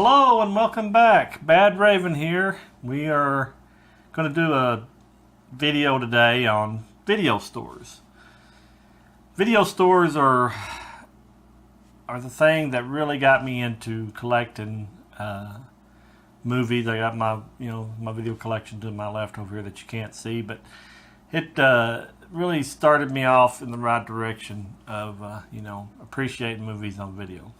Hello and welcome back. Badraven here. We are going to do a video today on video stores. Video stores are the thing that really got me into collecting movies. I got my video collection to my left over here that you can't see, but it really started me off in the right direction of appreciating movies on video.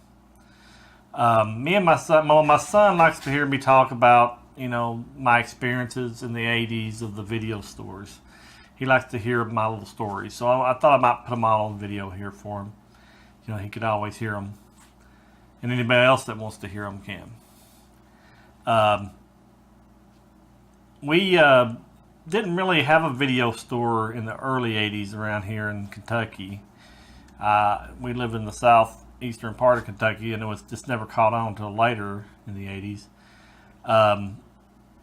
Me and my son likes to hear me talk about my experiences in the 80s of the video stores. He likes to hear my little stories, so I thought I might put them all on video here for him. He could always hear them, and anybody else that wants to hear them can. We didn't really have a video store in the early 80s around here in Kentucky. We live in the southeastern part of Kentucky, and it was just never caught on until later in the 80s.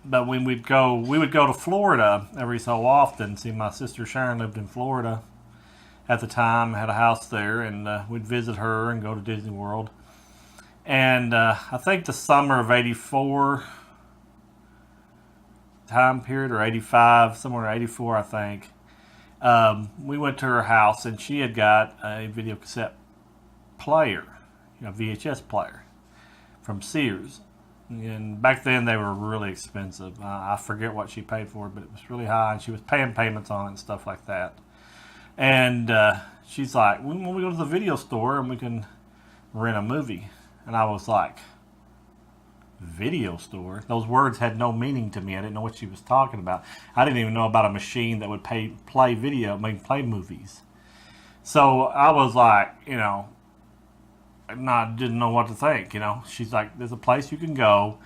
But when we would go to Florida every so often. See, my sister Sharon lived in Florida at the time, had a house there, and we'd visit her and go to Disney World. And I think the summer of '84 time period, or '85, somewhere in '84, I think, we went to her house, and she had got a video cassette player, VHS player from Sears. And back then they were really expensive. I forget what she paid for it, but it was really high, and she was paying payments on it and stuff like that. And she's like, when we go to the video store and we can rent a movie. And I was like, video store? Those words had no meaning to me. I didn't know what she was talking about. I didn't even know about a machine that would play movies. So I was like, I didn't know what to think. She's like, there's a place you can go,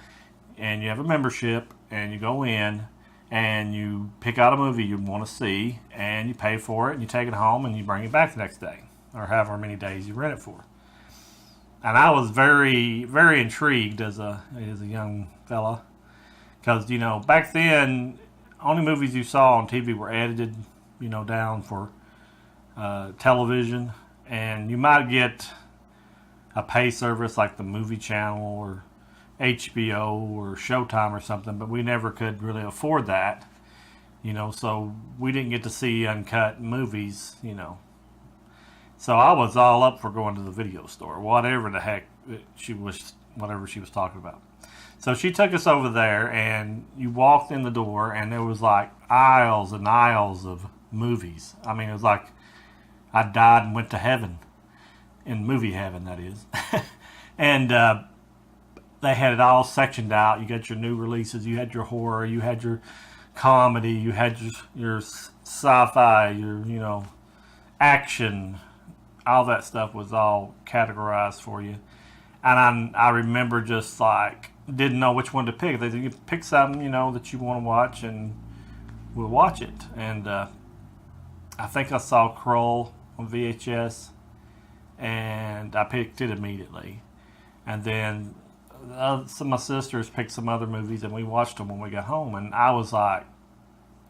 and you have a membership, and you go in, and you pick out a movie you want to see, and you pay for it, and you take it home, and you bring it back the next day, or however many days you rent it for. And I was very, very intrigued as a young fella, because back then, only movies you saw on TV were edited, down for television, and you might get a pay service like the Movie Channel or HBO or Showtime or something, but we never could really afford that, so we didn't get to see uncut movies, So I was all up for going to the video store, whatever the heck she was talking about. So she took us over there, and you walked in the door, and there was like aisles and aisles of movies. I mean, it was like I died and went to heaven. In movie heaven, that is. And they had it all sectioned out. You got your new releases, you had your horror, you had your comedy, you had your sci-fi, your action. All that stuff was all categorized for you. And I remember just like didn't know which one to pick. They said, you pick something that you want to watch, and we'll watch it. And I think I saw Kroll on VHS, and I picked it immediately. And then some of my sisters picked some other movies, and we watched them when we got home. And I was like,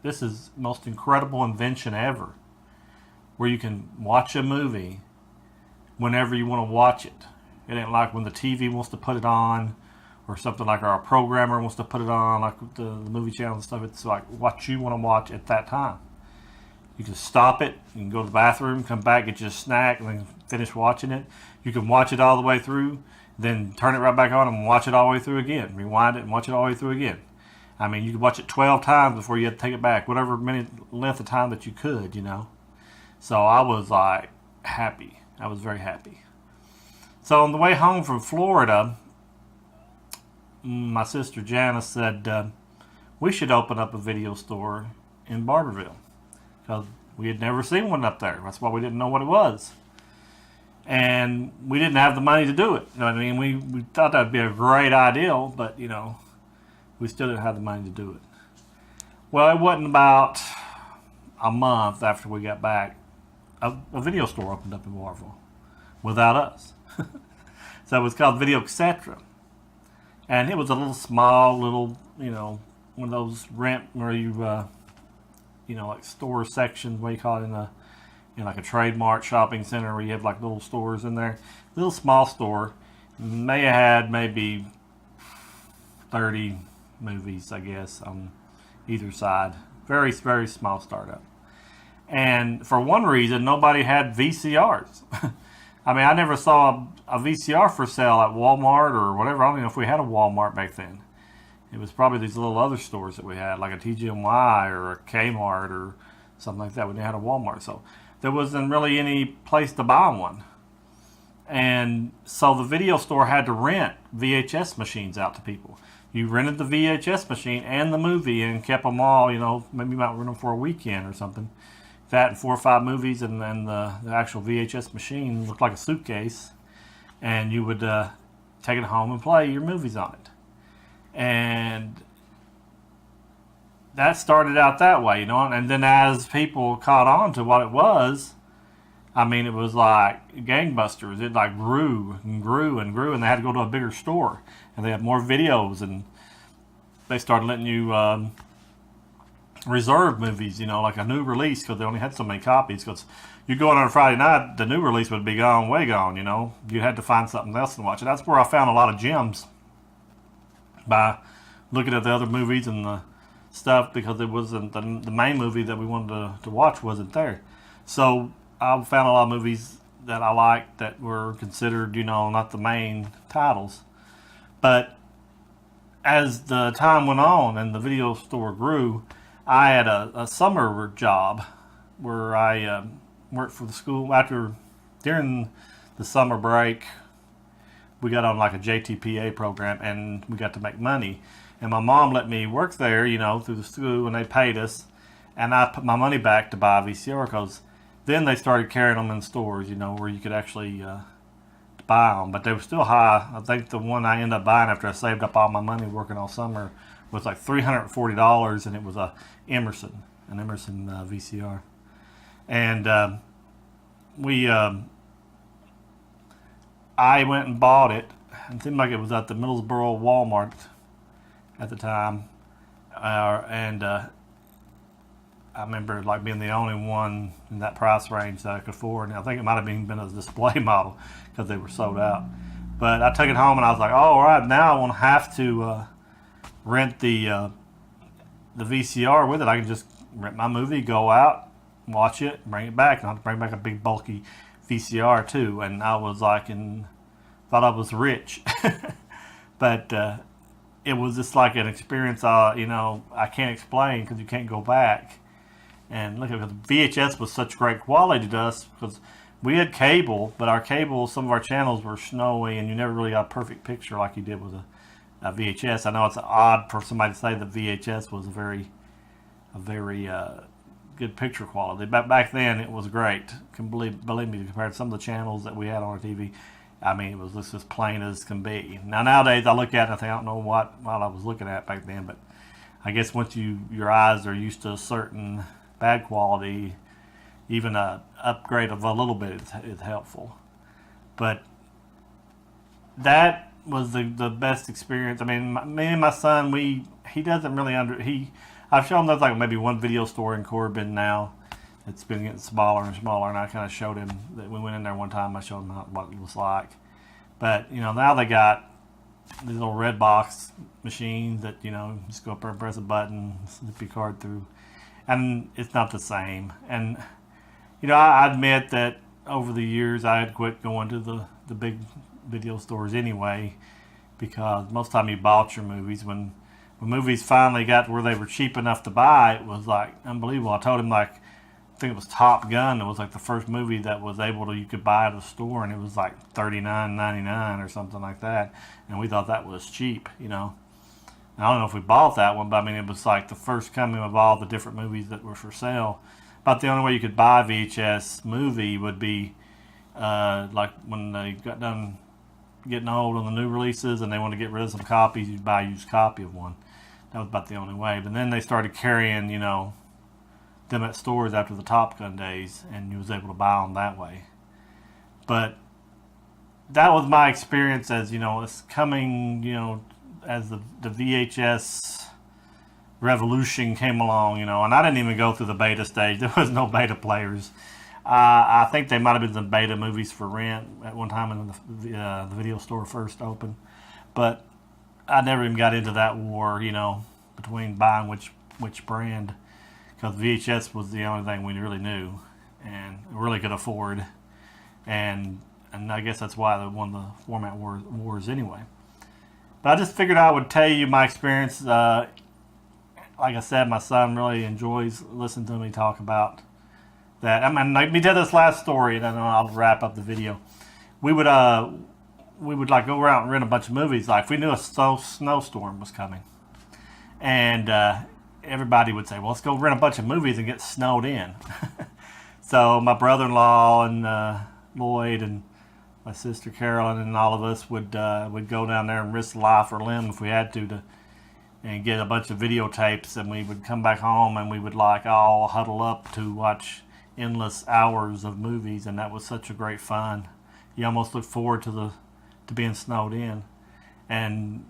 this is the most incredible invention ever, where you can watch a movie whenever you want to watch it. It ain't like when the TV wants to put it on, or something like our programmer wants to put it on, like the movie channel and stuff. It's like what you want to watch at that time. You can stop it, you can go to the bathroom, come back, get you a snack, and then finish watching it. You can watch it all the way through, then turn it right back on and watch it all the way through again. Rewind it and watch it all the way through again. I mean, you could watch it 12 times before you had to take it back, whatever minute length of time that you could, So I was like happy. I was very happy. So on the way home from Florida, my sister Janice said we should open up a video store in Badraven, because we had never seen one up there. That's why we didn't know what it was. And we didn't have the money to do it. We thought that would be a great idea, but, we still didn't have the money to do it. Well, it wasn't about a month after we got back, a video store opened up in Badraven without us. So it was called Video Etc. And it was a small, one of those rent where you, like store sections, what you call it, like a Trademark shopping center where you have like little stores in there. Little small store. May have had maybe 30 movies, I guess, on either side. Very, very small startup. And for one reason, nobody had VCRs. I mean, I never saw a VCR for sale at Walmart or whatever. I don't even know if we had a Walmart back then. It was probably these little other stores that we had, like a TGMY or a Kmart or something like that. We didn't have a Walmart. So there wasn't really any place to buy one. And so the video store had to rent VHS machines out to people. You rented the VHS machine and the movie and kept them all, you know, maybe you might rent them for a weekend or something. That and 4 or 5 movies, and then the actual VHS machine looked like a suitcase. And you would take it home and play your movies on it. And that started out that way, you know. And then as people caught on to what it was, I mean, it was like gangbusters. It like grew and grew and grew, and they had to go to a bigger store, and they had more videos, and they started letting you reserve movies, you know, like a new release, because they only had so many copies. Because you go on a Friday night, the new release would be gone, way gone, you know. You had to find something else to watch, and that's where I found a lot of gems by looking at the other movies and the stuff, because it wasn't the main movie that we wanted to watch wasn't there. So I found a lot of movies that I liked that were considered, you know, not the main titles. But as the time went on and the video store grew, I had a summer job where I worked for the school. During the summer break, we got on like a JTPA program, and we got to make money. And my mom let me work there, you know, through the school, and they paid us. And I put my money back to buy a VCR, because then they started carrying them in stores, you know, where you could actually buy them. But they were still high. I think the one I ended up buying after I saved up all my money working all summer was like $340, and it was an Emerson VCR. And I went and bought it. It seemed like it was at the Middlesboro Walmart at the time. I remember like being the only one in that price range that I could afford. And I think it might have been a display model, because they were sold out. But I took it home, and I was like, oh, all right, now I won't have to rent the VCR with it. I can just rent my movie, go out, watch it, bring it back. And I have to bring back a big bulky VCR too. And I was like, thought I was rich. But it was just like an experience, you know, I can't explain, because you can't go back. And look, because VHS was such great quality to us, because we had cable, but our cable, some of our channels were snowy, and you never really got a perfect picture like you did with a VHS. I know it's odd for somebody to say that VHS was a very good picture quality. But back then, it was great. Believe me, compared to some of the channels that we had on our TV, I mean, it was just as plain as can be. Now, nowadays, I look at it and I think, I don't know what I was looking at back then, but I guess once your eyes are used to a certain bad quality, even a upgrade of a little bit is helpful. But that was the best experience. I mean, me and my son, he doesn't really I've shown him there's like maybe one video store in Corbin now. It's been getting smaller and smaller, and I kind of showed him that we went in there one time. I showed him what it was like. But, you know, now they got these little red box machines that, you know, just go up there and press a button, slip your card through. And it's not the same. And, you know, I admit that over the years I had quit going to the big video stores anyway, because most of the time you bought your movies. When movies finally got to where they were cheap enough to buy, it was like unbelievable. I told him, like, I think it was Top Gun. It was like the first movie that was you could buy at a store, and it was like $39.99 or something like that. And we thought that was cheap, you know. I don't know if we bought that one, but I mean, it was like the first coming of all the different movies that were for sale. About the only way you could buy a VHS movie would be like when they got done getting old on the new releases and they wanted to get rid of some copies, you'd buy a used copy of one. That was about the only way. But then they started carrying, you know, them at stores after the Top Gun days, and you was able to buy them that way. But that was my experience as, you know, it's coming, you know, as the VHS revolution came along, you know, and I didn't even go through the beta stage. There was no beta players. I think they might have been some beta movies for rent at one time when the video store first opened. But I never even got into that war, between buying which brand, because VHS was the only thing we really knew and really could afford, and I guess that's why they won the format wars anyway. But I just figured I would tell you my experience. Like I said, my son really enjoys listening to me talk about that. I mean, let me tell this last story, and then I'll wrap up the video. We would like go around and rent a bunch of movies. Like if we knew a snowstorm was coming, and everybody would say, "Well, let's go rent a bunch of movies and get snowed in." So my brother-in-law and Lloyd and my sister Carolyn and all of us would go down there and risk life or limb if we had to and get a bunch of videotapes, and we would come back home and we would like all huddle up to watch endless hours of movies, and that was such a great fun. You almost look forward to being snowed in, and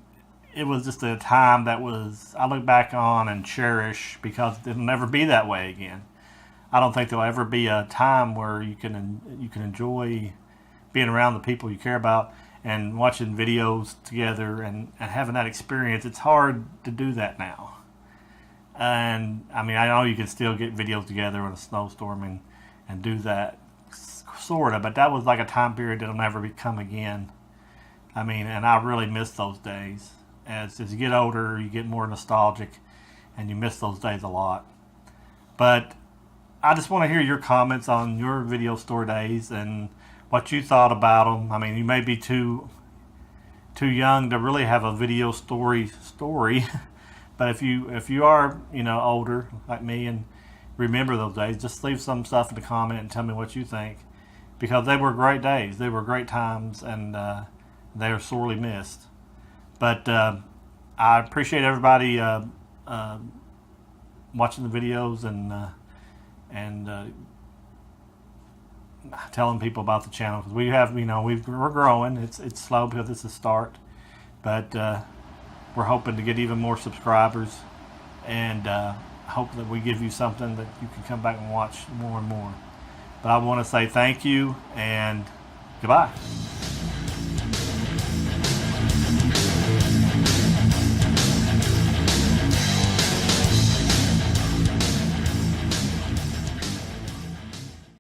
it was just a time that I look back on and cherish, because it'll never be that way again. I don't think there'll ever be a time where you can enjoy being around the people you care about and watching videos together and having that experience. It's hard to do that now. And I mean, I know you can still get videos together in a snowstorm and do that, sort of, but that was like a time period that'll never come again. I mean, and I really miss those days. As you get older, you get more nostalgic, and you miss those days a lot. But I just want to hear your comments on your video store days and what you thought about them. I mean, you may be too young to really have a video story, but if you are older like me and remember those days, just leave some stuff in the comment and tell me what you think, because they were great days, they were great times, and they are sorely missed. But I appreciate everybody watching the videos and telling people about the channel, because we have, we're growing. It's slow because it's a start, but we're hoping to get even more subscribers, and hope that we give you something that you can come back and watch more and more. But I want to say thank you and goodbye.